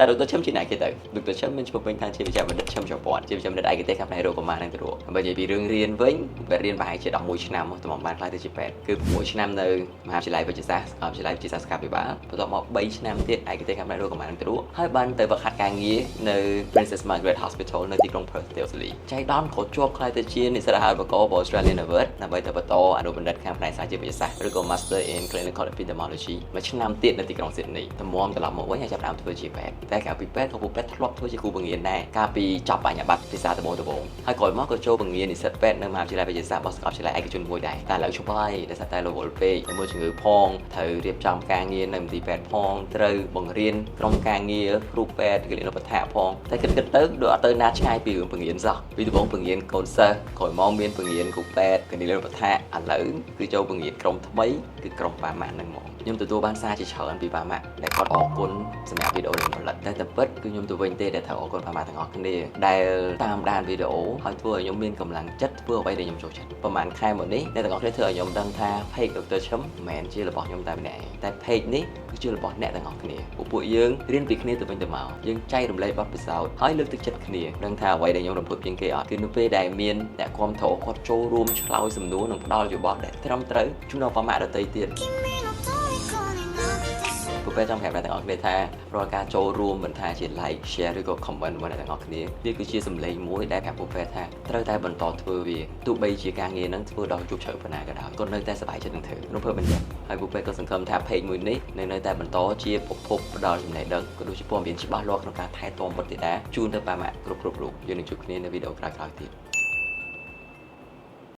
แต่ดรឈឹមជាអ្នកគេទៅដុកទ័រឈឹមមានឈ្មោះពេញថាជាវិជ្ជាបណ្ឌិតឈឹមចំពាន់ជាវិជ្ជាបណ្ឌិតឯកទេសខាងផ្នែករោគកុមារនិងទារកបើនិយាយពីរឿងរៀនវិញបែបរៀនប្រហែលជា11ឆ្នាំមកតាមបានខ្លាយទៅជាពេទ្យគឺ6ឆ្នាំនៅមហាវិទ្យាល័យវិទ្យាសាស្ត្រមហាវិទ្យាល័យវិទ្យាសាស្ត្រសុខាភិបាលបន្ទាប់មក3ឆ្នាំទៀតឯកទេសខាងផ្នែករោគកុមារនិងទារកហើយបានទៅវឹកហាត់ការងារនៅ Princess Margaret Hospital នៅទីក្រុង Perth ប្រទេសអូស្ត្រាលីចៃដន្យក៏ជាប់ខ្លាយទៅជានិស្សិតអាហារូបករណ៍របស់ Australian University ដើម្បីទៅបន្តអនុបណ្ឌិតខាងផ្នែកសាជាវិទ្យាសាស្ត្រឬក៏ Master in Clinical Epidemiology មួយឆ្នាំទៀតនៅទីក្រុង Sydney តម្រាំត្រឡប់មកវិញហើយចាប់ផ្ដើមធ្វើជាពេទ្យតែក្រៅពីពេទ្យក៏ពួកពេទ្យធ្លាប់ធ្វើជាគ្រូបង្រៀនដែរកាលពីចប់បញ្ញាបត្រភាសាដំបូងហើយក្រោយមកក៏ចូលបង្រៀននិស្សិតពេទ្យនៅមហាវិទ្យាល័យវិទ្យាសាស្ត្ររបស់សាកលវិទ្យាល័យឯកជនមួយដែរតែឥឡូវឈប់ហើយដោយសារតែរវល់ពេកជាមួយជំងឺផងត្រូវរៀបចំការងារនៅមន្ទីរពេទ្យផងត្រូវបង្រៀនក្រុមការងារគ្រូពេទ្យគិលានុបដ្ឋាផងតែគិតទៅដូចអត់ទៅណាឆ្ងាយពីរឿងបង្រៀនសោះពីដំបូងបង្រៀនកូនសិស្សក្រោយមកមានបង្រៀនគ្រូពេទ្យគិលានុបដ្ឋាឥឡូវគឺចូលបង្រៀនក្រុមថ្មីគឺក្រុមបាម៉ាក់ហ្នឹងហ្មងខ្ញុំទទួលបានសារជាច្រើនពីបាម៉ាក់ដែលគាត់អរគុណសម្រាប់វីដេអូដែលផលិតតែពិតគឺខ្ញុំទៅវិញទេដែលត្រូវអរគុណបាម៉ាក់ទាំងអស់គ្នាដែលតាមដានវីដេអូហើយធ្វើឲ្យខ្ញុំមានកម្លាំងចិត្តធ្វើអ្វីដែលខ្ញុំចូលចិត្តប្រហែលខែមកនេះអ្នកទាំងអស់គ្នាធ្វើឲ្យខ្ញុំដឹងថា page Dr. ឈឹមមិនមែនជារបស់ខ្ញុំតែម្នាក់ទេតែ page នេះគឺជារបស់អ្នកទាំងអស់គ្នាពួកយើងរៀនពីគ្នាទៅវិញទៅមកយើងចែករំលែកបទពិសោធន៍ហើយលើកទឹកចិត្តគ្នាដឹងថាអ្វីដែលខ្ញុំរំភើបជាងគេអត់គឺនៅពេលដែលមានអ្នកគាំទ្រគាត់ចូលរួមឆ្លើយសំណួរនិងផ្ដល់យោបល់ដែលត្រឹមត្រូវជូនដល់បាម៉ាក់ដទៃទៀតពួកពេទ្យចង់ប្រាប់អ្នកទាំងអស់គ្នាថារាល់ការចូលរួមមិនថាជា like share ឬក៏ comment របស់អ្នកទាំងអស់គ្នាវាគឺជាសម្លេងមួយដែលប្រាប់ពួកពេទ្យថាត្រូវតែបន្តធ្វើវាទោះបីជាការងារហ្នឹងធ្វើដល់ជោគជ័យប៉ុណ្ណាក៏ដោយគាត់នៅតែសប្បាយចិត្តនឹងធ្វើរំភើបមែនទេហើយពួកពេទ្យក៏សង្ឃឹមថា page មួយនេះនៅតែបន្តជាប្រភពផ្ដល់ចំណេះដឹងក៏ដូចជាព័ត៌មានច្បាស់លាស់ក្នុងការថែទាំបុត្រធីតាជូនទៅបាម៉ាក់គ្រប់រូបយើងនឹងជួបគ្នានៅវីដេអូក្រោយៗទៀត